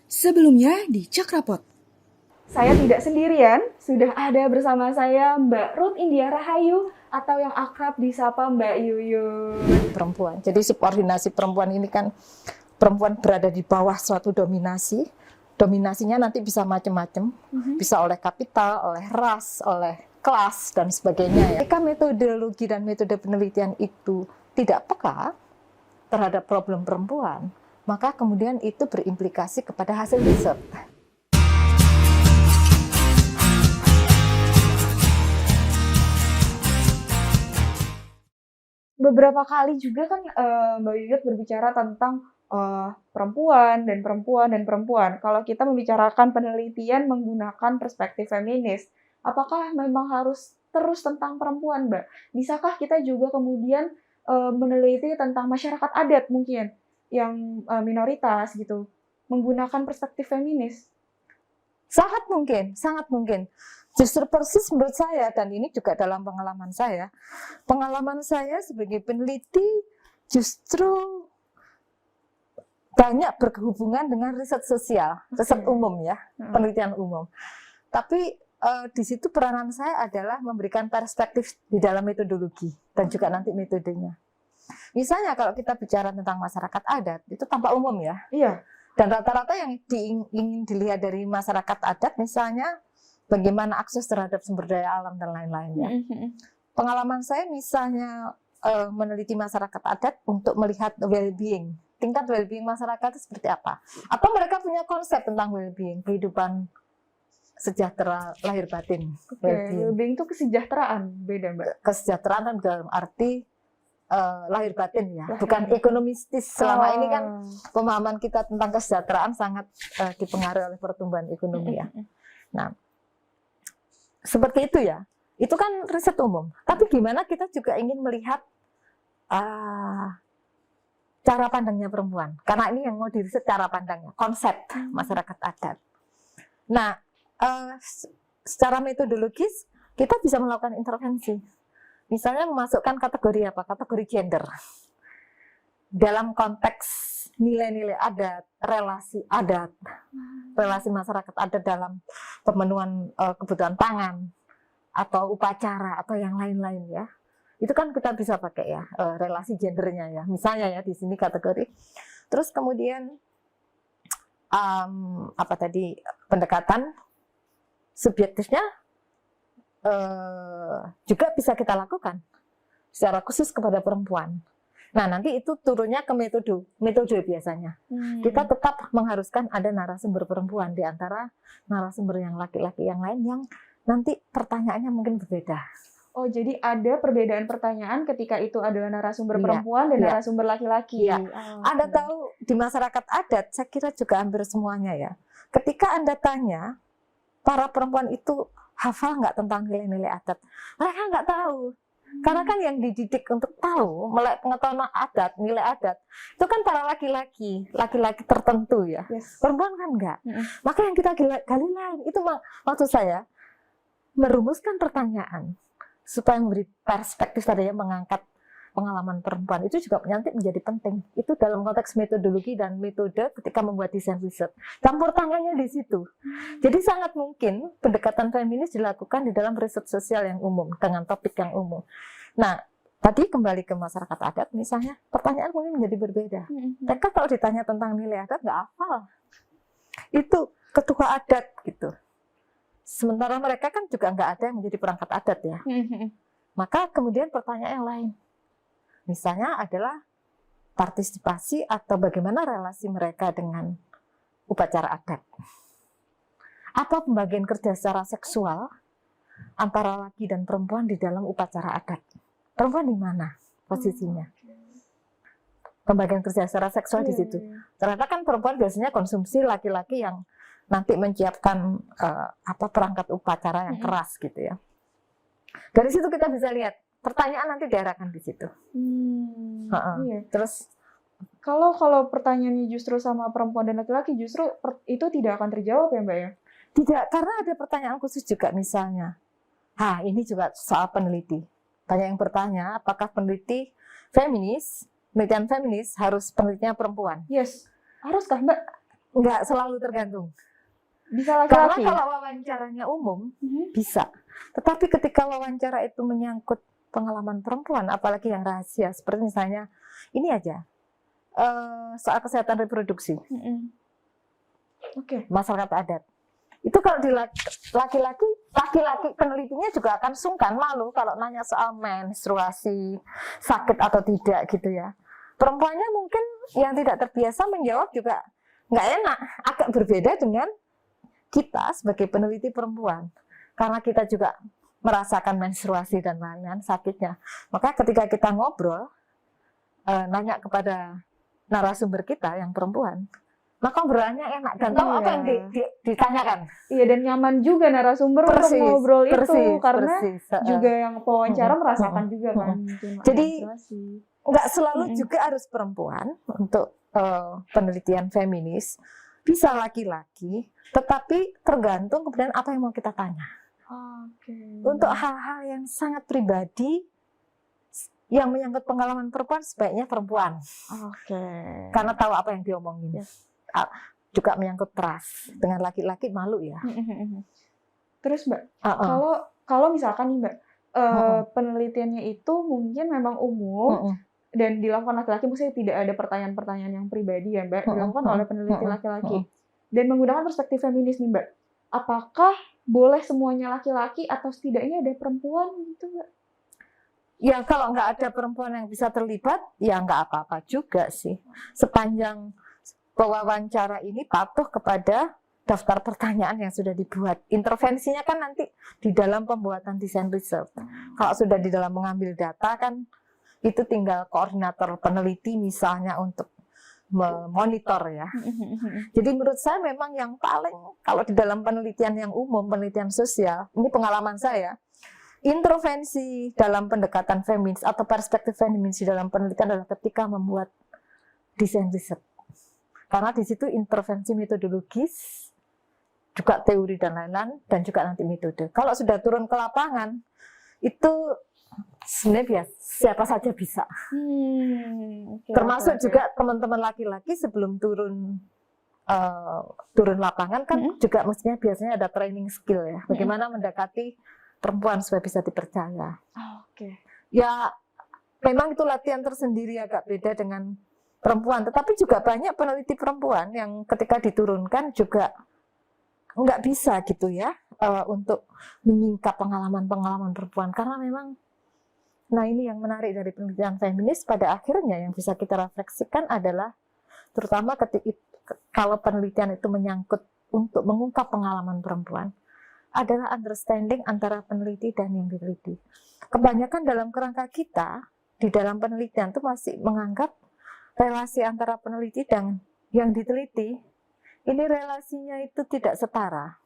Sebelumnya di Cakrapot. Saya tidak sendirian, sudah ada bersama saya Mbak Ruth India Rahayu atau yang akrab disapa Mbak Yuyun. Perempuan. Jadi subordinasi perempuan ini kan perempuan berada di bawah suatu dominasi. Dominasinya nanti bisa macam-macam, bisa oleh kapital, oleh ras, oleh kelas dan sebagainya. Ya. Jika metodologi dan metode penelitian itu tidak peka terhadap problem perempuan, maka kemudian itu berimplikasi kepada hasil riset. Beberapa kali juga kan Mbak Yuyut berbicara tentang perempuan dan perempuan dan perempuan. Kalau kita membicarakan penelitian menggunakan perspektif feminis, apakah memang harus terus tentang perempuan, Mbak? Bisakah kita juga kemudian meneliti tentang masyarakat adat mungkin yang minoritas gitu, menggunakan perspektif feminis? Sangat mungkin, sangat mungkin. Justru persis menurut saya, dan ini juga dalam pengalaman saya sebagai peneliti justru banyak berhubungan dengan riset sosial, riset umum ya, penelitian umum. Tapi di situ peranan saya adalah memberikan perspektif di dalam metodologi dan juga nanti metodenya. Misalnya kalau kita bicara tentang masyarakat adat, itu tampak umum ya. Iya. Dan rata-rata yang ingin dilihat dari masyarakat adat, misalnya bagaimana akses terhadap sumber daya alam dan lain-lain ya. Pengalaman saya misalnya meneliti masyarakat adat untuk melihat well-being, tingkat well-being masyarakat itu seperti apa. Atau mereka punya konsep tentang well-being, kehidupan sejahtera lahir batin. Well-being itu kesejahteraan, beda Mbak. Kesejahteraan dalam arti lahir batin ya, bukan ekonomistis. Selama ini kan pemahaman kita tentang kesejahteraan sangat dipengaruhi oleh pertumbuhan ekonomi ya. Nah, seperti itu ya. Itu kan riset umum. Tapi gimana kita juga ingin melihat cara pandangnya perempuan. Karena ini yang mau diriset cara pandangnya, konsep masyarakat adat. Nah, secara metodologis kita bisa melakukan intervensi. Misalnya memasukkan kategori apa? Kategori gender. Dalam konteks nilai-nilai adat, relasi masyarakat adat dalam pemenuhan kebutuhan pangan, atau upacara, atau yang lain-lain ya. Itu kan kita bisa pakai ya, relasi gendernya ya. Misalnya ya, di sini kategori. Terus kemudian, pendekatan subjektifnya, juga bisa kita lakukan secara khusus kepada perempuan. Nah, nanti itu turunnya ke metode biasanya. Kita tetap mengharuskan ada narasumber perempuan di antara narasumber yang laki-laki yang lain yang nanti pertanyaannya mungkin berbeda. Oh, jadi ada perbedaan pertanyaan ketika itu adalah narasumber perempuan dan narasumber laki-laki. Iya. Anda tahu di masyarakat adat, saya kira juga hampir semuanya ya. Ketika Anda tanya, para perempuan itu hafal nggak tentang nilai-nilai adat? Mereka nggak tahu. Karena kan yang dididik untuk tahu, melek pengetahuan adat, nilai adat, itu kan para laki-laki tertentu ya. Perempuan kan enggak. Maka yang kita gali lain, itu maksud saya, merumuskan pertanyaan, supaya memberi perspektif tadi yang mengangkat pengalaman perempuan, itu juga nanti menjadi penting. Itu dalam konteks metodologi dan metode ketika membuat desain riset. Campur tangannya di situ. Jadi sangat mungkin pendekatan feminis dilakukan di dalam riset sosial yang umum, dengan topik yang umum. Nah, tadi kembali ke masyarakat adat misalnya, pertanyaan mungkin menjadi berbeda. Mereka kalau ditanya tentang nilai adat, nggak hafal. Itu ketua adat gitu. Sementara mereka kan juga nggak ada yang menjadi perangkat adat ya. Maka kemudian pertanyaan yang lain. Misalnya adalah partisipasi atau bagaimana relasi mereka dengan upacara adat. Apa pembagian kerja secara seksual antara laki dan perempuan di dalam upacara adat? Perempuan di mana posisinya? Pembagian kerja secara seksual di situ. Ternyata kan perempuan biasanya konsumsi, laki-laki yang nanti menyiapkan perangkat upacara yang keras gitu ya. Dari situ kita bisa lihat. Pertanyaan nanti diarahkan di situ. Iya. Terus kalau pertanyaannya justru sama perempuan dan laki-laki, justru itu tidak akan terjawab ya Mbak ya? Tidak, karena ada pertanyaan khusus juga misalnya. Ini juga soal peneliti. Banyak yang bertanya, apakah penelitian feminis harus penelitiannya perempuan? Yes. Haruskah Mbak? nggak selalu tergantung. Bisa Karena laki-laki? kalau wawancaranya umum, Mhm. bisa. Tetapi ketika wawancara itu menyangkut pengalaman perempuan, apalagi yang rahasia, seperti misalnya, ini aja, soal kesehatan reproduksi, Mhm. Oke. masyarakat adat. Itu kalau di laki-laki penelitinya juga akan sungkan, malu kalau nanya soal menstruasi, sakit atau tidak gitu ya. Perempuannya mungkin yang tidak terbiasa menjawab juga nggak enak, agak berbeda dengan kita sebagai peneliti perempuan. Karena kita juga merasakan menstruasi dan lain-lain sakitnya. Maka ketika kita ngobrol, nanya kepada narasumber kita yang perempuan, maka obrolannya enak dan tahu apa yang ditanyakan. Iya, dan nyaman juga narasumber untuk ngobrol itu karena juga yang pewawancara merasakan juga kan. Jadi nggak selalu juga harus perempuan untuk penelitian feminis, bisa laki-laki, tetapi tergantung kemudian apa yang mau kita tanya. Untuk hal-hal yang sangat pribadi yang menyangkut pengalaman perempuan, sebaiknya perempuan. Karena tahu apa yang diomongin. Juga menyangkut trust. Dengan laki-laki malu ya. Terus Mbak, kalau misalkan nih Mbak, penelitiannya itu mungkin memang umum dan dilakukan laki-laki, maksudnya tidak ada pertanyaan-pertanyaan yang pribadi ya Mbak, dilakukan oleh peneliti laki-laki. Dan menggunakan perspektif feminis nih Mbak, apakah boleh semuanya laki-laki atau setidaknya ada perempuan gitu Mbak? Ya kalau nggak ada perempuan yang bisa terlibat, ya nggak apa-apa juga sih. Sepanjang pewawancara ini patuh kepada daftar pertanyaan yang sudah dibuat. Intervensinya kan nanti di dalam pembuatan desain riset. Kalau sudah di dalam mengambil data kan, itu tinggal koordinator peneliti misalnya untuk memonitor ya. Jadi menurut saya memang yang paling, kalau di dalam penelitian yang umum, penelitian sosial, ini pengalaman saya, intervensi dalam pendekatan feminis atau perspektif feminis di dalam penelitian adalah ketika membuat desain riset. Karena di situ intervensi metodologis, juga teori dan lain-lain, dan juga nanti metode. Kalau sudah turun ke lapangan, itu sebenarnya siapa saja bisa. Termasuk juga teman-teman laki-laki sebelum turun lapangan kan juga mestinya biasanya ada training skill ya. Bagaimana mendekati perempuan supaya bisa dipercaya. Ya memang itu latihan tersendiri agak beda dengan perempuan, tetapi juga banyak peneliti perempuan yang ketika diturunkan juga nggak bisa gitu ya untuk menyingkap pengalaman-pengalaman perempuan, karena memang, nah ini yang menarik dari penelitian feminis pada akhirnya yang bisa kita refleksikan adalah terutama ketika kalau penelitian itu menyangkut untuk mengungkap pengalaman perempuan adalah understanding antara peneliti dan yang diteliti. Kebanyakan dalam kerangka kita di dalam penelitian itu masih menganggap relasi antara peneliti dan yang diteliti ini relasinya itu tidak setara.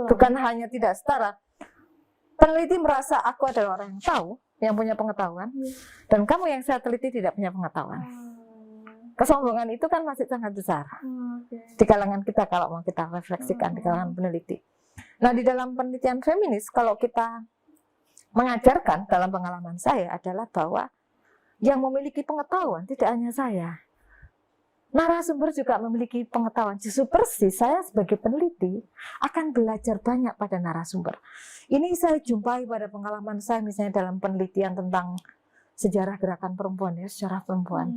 Bukan hanya tidak setara, peneliti merasa aku adalah orang yang tahu, yang punya pengetahuan, dan kamu yang saya teliti tidak punya pengetahuan. Kesombongan itu kan masih sangat besar di kalangan kita kalau mau kita refleksikan di kalangan peneliti. Nah di dalam penelitian feminis kalau kita mengajarkan dalam pengalaman saya adalah bahwa yang memiliki pengetahuan tidak hanya saya, narasumber juga memiliki pengetahuan. Justru persis saya sebagai peneliti akan belajar banyak pada narasumber. Ini saya jumpai pada pengalaman saya misalnya dalam penelitian tentang sejarah gerakan perempuan ya, sejarah perempuan.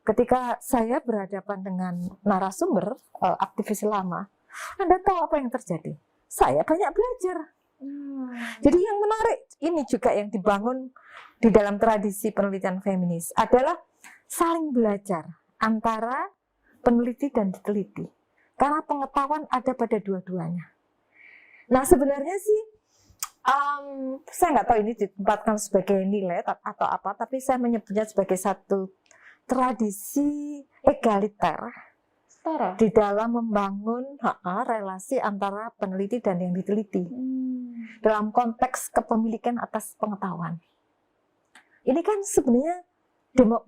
Ketika saya berhadapan dengan narasumber aktivis lama, Anda tahu apa yang terjadi? Saya banyak belajar. Jadi yang menarik ini juga yang dibangun di dalam tradisi penelitian feminis adalah saling belajar antara peneliti dan diteliti. Karena pengetahuan ada pada dua-duanya. Nah sebenarnya sih, saya nggak tahu ini ditempatkan sebagai nilai atau apa, tapi saya menyebutnya sebagai satu tradisi egaliter di dalam membangun relasi antara peneliti dan yang diteliti dalam konteks kepemilikan atas pengetahuan. Ini kan sebenarnya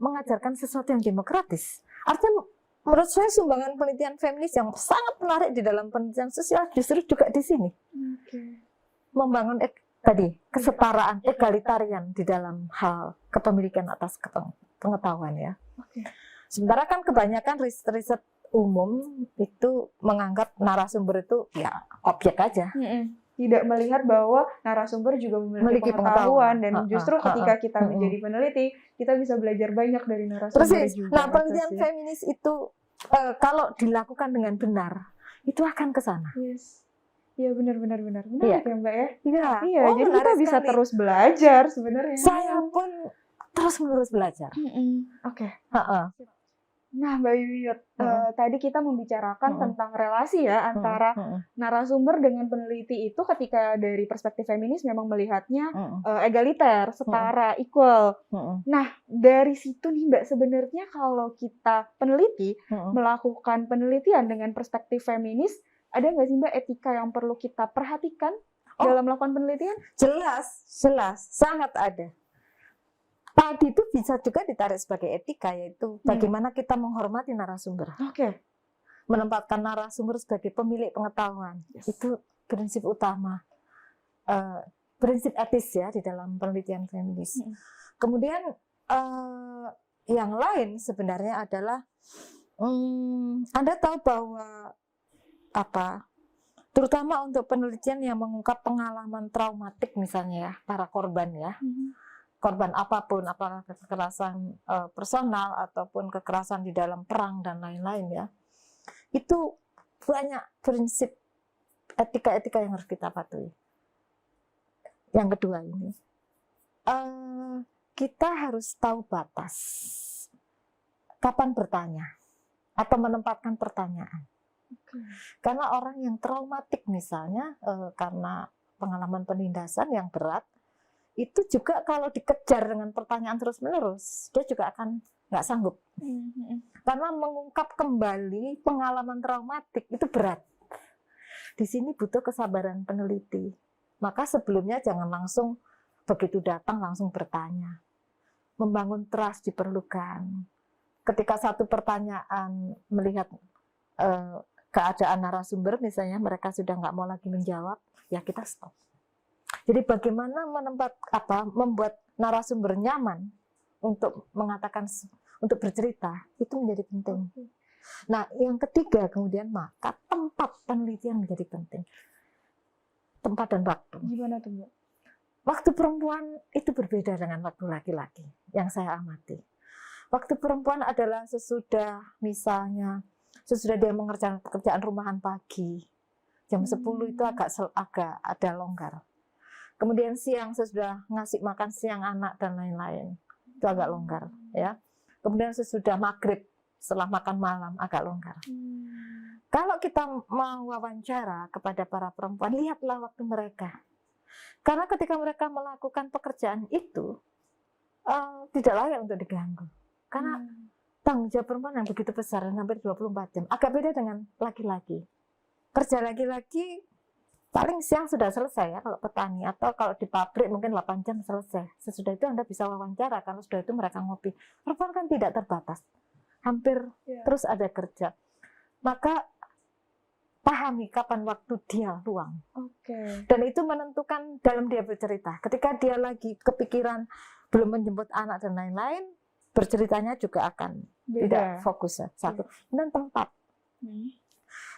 mengajarkan sesuatu yang demokratis. Artinya menurut saya sumbangan penelitian feminis yang sangat menarik di dalam penelitian sosial justru juga di sini. Membangun tadi kesetaraan egalitarian di dalam hal kepemilikan atas pengetahuan ya. Sementara kan kebanyakan riset umum itu menganggap narasumber itu ya objek aja. Tidak melihat bahwa narasumber juga memiliki pengetahuan dan justru ketika kita menjadi peneliti, kita bisa belajar banyak dari narasumber Persis. juga. Nah, penelitian feminis itu kalau dilakukan dengan benar, itu akan ke sana. Yes. Iya, benar. Menarik ya, Mbak ya. Iya, Oh, jadi kita bisa sekali. terus belajar sebenarnya. Saya pun terus-menerus belajar. Oke. Nah, Mbak Yuyut, tadi kita membicarakan tentang relasi ya antara narasumber dengan peneliti itu ketika dari perspektif feminis memang melihatnya egaliter, setara, equal. Nah, dari situ nih Mbak, sebenarnya kalau kita peneliti melakukan penelitian dengan perspektif feminis, ada nggak sih Mbak etika yang perlu kita perhatikan dalam melakukan penelitian? Jelas, sangat ada. Tadi itu bisa juga ditarik sebagai etika, yaitu bagaimana kita menghormati narasumber. Menempatkan narasumber sebagai pemilik pengetahuan. Itu prinsip utama. Prinsip etis ya di dalam penelitian feminis. Kemudian yang lain sebenarnya adalah Anda tahu bahwa terutama untuk penelitian yang mengungkap pengalaman traumatik misalnya ya, para korban ya. Korban apapun, apakah kekerasan personal ataupun kekerasan di dalam perang dan lain-lain ya, itu banyak prinsip etika-etika yang harus kita patuhi. Yang kedua ini, kita harus tahu batas kapan bertanya atau menempatkan pertanyaan. Karena orang yang traumatik misalnya karena pengalaman penindasan yang berat, itu juga kalau dikejar dengan pertanyaan terus-menerus, dia juga akan nggak sanggup. Karena mengungkap kembali pengalaman traumatik itu berat. Di sini butuh kesabaran peneliti. Maka sebelumnya jangan langsung begitu datang langsung bertanya. Membangun trust diperlukan. Ketika satu pertanyaan melihat keadaan narasumber, misalnya mereka sudah nggak mau lagi menjawab, ya kita stop. Jadi bagaimana membuat narasumber nyaman untuk mengatakan, untuk bercerita, itu menjadi penting. Nah, yang ketiga kemudian maka tempat penelitian menjadi penting. Tempat dan waktu. Gimana tuh, Mbak? Waktu perempuan itu berbeda dengan waktu laki-laki yang saya amati. Waktu perempuan adalah sesudah dia mengerjakan pekerjaan rumahan pagi. Jam 10 itu agak ada longgar. Kemudian siang sesudah ngasih makan siang anak dan lain-lain, itu agak longgar ya. Kemudian sesudah maghrib setelah makan malam agak longgar. Kalau kita mau wawancara kepada para perempuan, lihatlah waktu mereka. Karena ketika mereka melakukan pekerjaan itu tidak layak untuk diganggu. Karena tanggung jawab perempuan yang begitu besar, hampir 24 jam. Agak beda dengan laki-laki. Kerja laki-laki paling siang sudah selesai ya kalau petani, atau kalau di pabrik mungkin 8 jam selesai. Sesudah itu Anda bisa wawancara karena sudah itu mereka ngopi. Perempuan kan tidak terbatas, hampir terus ada kerja. Maka pahami kapan waktu dia luang. Dan itu menentukan dalam dia bercerita. Ketika dia lagi kepikiran belum menjemput anak dan lain-lain, berceritanya juga akan tidak fokus ya. Satu. Dan tempat.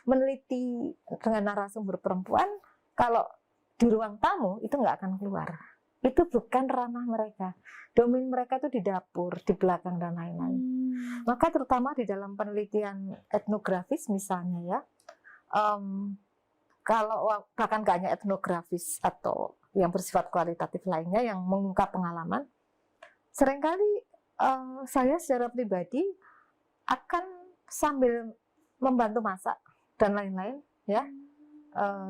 Meneliti dengan narasumber perempuan, kalau di ruang tamu itu nggak akan keluar. Itu bukan ranah mereka. Domain mereka itu di dapur, di belakang dan lain-lain. Maka terutama di dalam penelitian etnografis misalnya ya, kalau bahkan nggak hanya etnografis atau yang bersifat kualitatif lainnya yang mengungkap pengalaman, seringkali saya secara pribadi akan sambil membantu masak dan lain-lain ya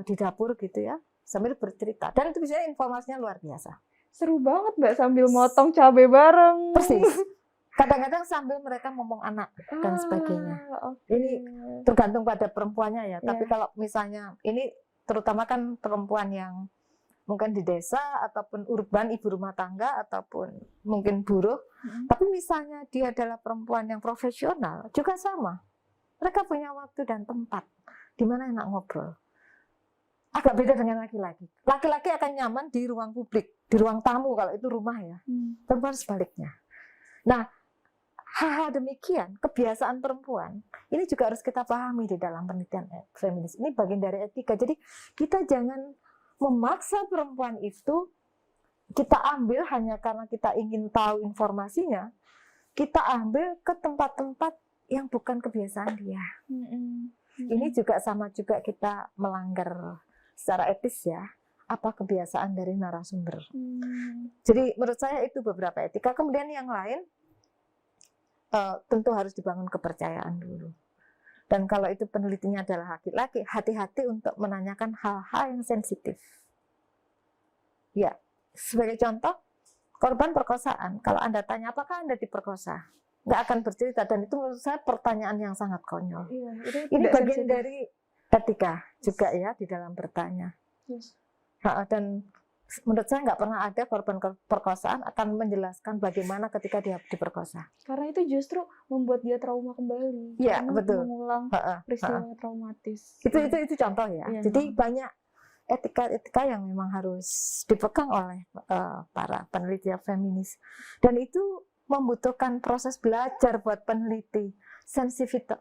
di dapur gitu ya, sambil bercerita, dan itu biasanya informasinya luar biasa. Seru banget Mbak, sambil motong cabai bareng. Persis. Kadang-kadang sambil mereka ngomong anak dan sebagainya. Ini tergantung pada perempuannya ya. Tapi kalau misalnya ini terutama kan perempuan yang mungkin di desa ataupun urban, ibu rumah tangga ataupun mungkin buruh. Tapi misalnya dia adalah perempuan yang profesional juga sama. Mereka punya waktu dan tempat di mana enak ngobrol. Agak beda dengan laki-laki. Laki-laki akan nyaman di ruang publik, di ruang tamu kalau itu rumah ya. Perempuan sebaliknya. Nah, hal-hal demikian, kebiasaan perempuan, ini juga harus kita pahami di dalam penelitian feminis. Ini bagian dari etika. Jadi kita jangan memaksa perempuan itu kita ambil hanya karena kita ingin tahu informasinya, kita ambil ke tempat-tempat yang bukan kebiasaan dia. Ini juga sama juga kita melanggar secara etis ya, apa kebiasaan dari narasumber. Jadi menurut saya itu beberapa etika. Kemudian yang lain, tentu harus dibangun kepercayaan dulu. Dan kalau itu penelitinya adalah laki-laki, hati-hati untuk menanyakan hal-hal yang sensitif. Ya, sebagai contoh, korban perkosaan. Kalau Anda tanya, apakah Anda diperkosa? Nggak akan bercerita. Dan itu menurut saya pertanyaan yang sangat konyol. Iya, Ini bagian sensitif. dari etika juga ya di dalam bertanya. Yes. Dan menurut saya nggak pernah ada korban perkosaan akan menjelaskan bagaimana ketika dia diperkosa. Karena itu justru membuat dia trauma kembali. Iya, Karena betul. mengulang peristiwa traumatis. Itu contoh ya. Iya. Jadi banyak etika-etika yang memang harus dipegang oleh para peneliti feminis. Dan itu membutuhkan proses belajar buat peneliti,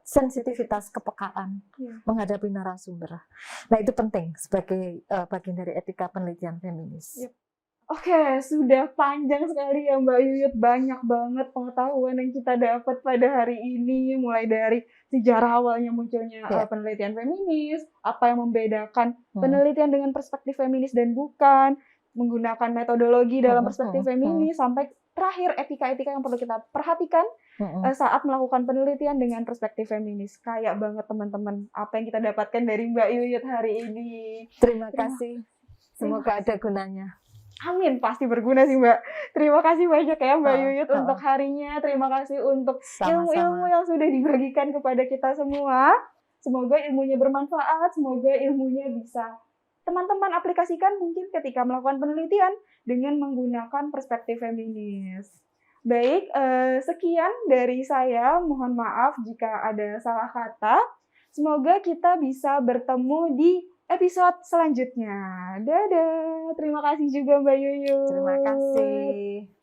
sensitivitas kepekaan menghadapi narasumber. Nah itu penting sebagai bagian dari etika penelitian feminis. Yep. Oke, sudah panjang sekali ya Mbak Yuyut, banyak banget pengetahuan yang kita dapat pada hari ini, mulai dari sejarah awalnya munculnya penelitian feminis, apa yang membedakan penelitian dengan perspektif feminis dan bukan, menggunakan metodologi dalam perspektif feminis, sampai terakhir etika-etika yang perlu kita perhatikan saat melakukan penelitian dengan perspektif feminis. Kayak banget teman-teman apa yang kita dapatkan dari Mbak Yuyut hari ini. Terima kasih. Semoga ada gunanya. Amin, pasti berguna sih Mbak. Terima kasih banyak ya Mbak Yuyut untuk harinya. Terima kasih untuk ilmu-ilmu yang sudah dibagikan kepada kita semua. Semoga ilmunya bermanfaat, semoga ilmunya bisa teman-teman aplikasikan mungkin ketika melakukan penelitian dengan menggunakan perspektif feminis. Baik, sekian dari saya. Mohon maaf jika ada salah kata. Semoga kita bisa bertemu di episode selanjutnya. Dadah. Terima kasih juga Mbak Yuyut. Terima kasih.